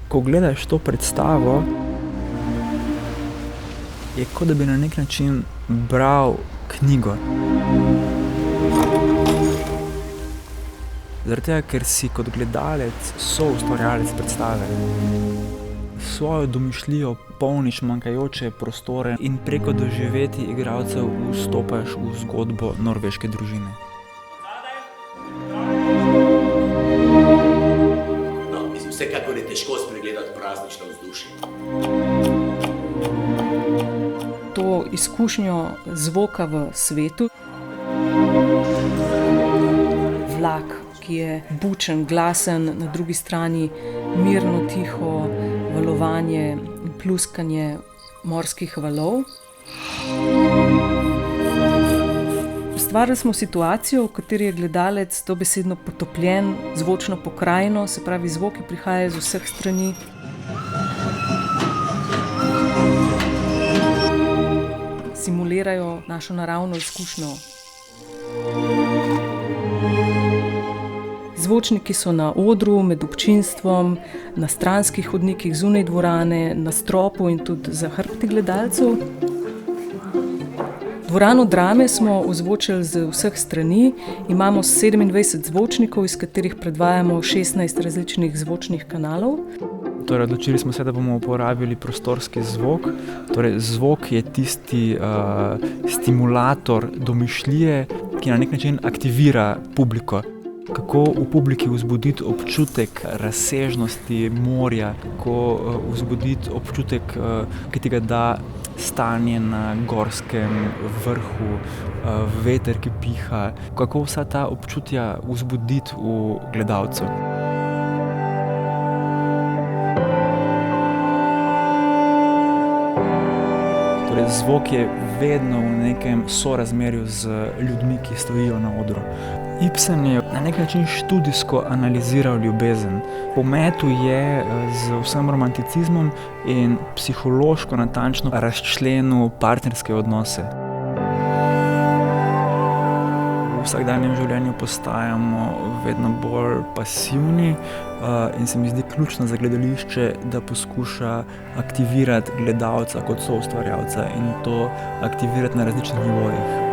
Ko gledaš to predstavo, je kot da bi na nek način bral knjigo. Zaradi tega, ker si kot gledalec soustvarjalec predstave. Svojo domišljijo polniš manjkajoče prostore in preko doživetij igralcev vstopaš v zgodbo norveške družine. No, mislim, vsekakor je težko spregledati praznično vzdušje. To izkušnjo zvoka v svetu. Vlak, ki je bučen, glasen, na drugi strani mirno, tiho valovanje in pluskanje morskih valov. Ustvarili smo situacijo, v kateri je gledalec dobesedno potopljen v zvočno pokrajino, se pravi, zvoki prihajajo z vseh strani. Simulirajo našo naravno izkušnjo. Zvočniki so na odru, med občinstvom, na stranskih hodnikih zunaj dvorane, na stropu in tudi za hrbti gledalcev. Dvorano Drame smo ozvočili z vseh strani. Imamo 27 zvočnikov, iz katerih predvajamo 16 različnih zvočnih kanalov. Torej, odločili smo se, da bomo uporabili prostorski zvok. Torej, zvok je tisti stimulator domišljije, ki na nek način aktivira publiko. Kako v publiki vzbuditi občutek razsežnosti morja, kako vzbuditi občutek, ki ti ga da stanje na gorskem vrhu, veter, ki piha, kako vsa ta občutja vzbuditi v gledalcu. Torej, zvok je vedno v nekem sorazmerju z ljudmi, ki stojijo na odru. Ibsen je na nek način študijsko analiziral ljubezen. Pometel je z vsem romanticizmom in psihološko natančno razčlenil partnerske odnose. V vsakdanjem življenju postajamo vedno bolj pasivni in se mi zdi ključno za gledališče, da poskuša aktivirati gledalca kot soustvarjalca in to aktivirati na različnih nivojih.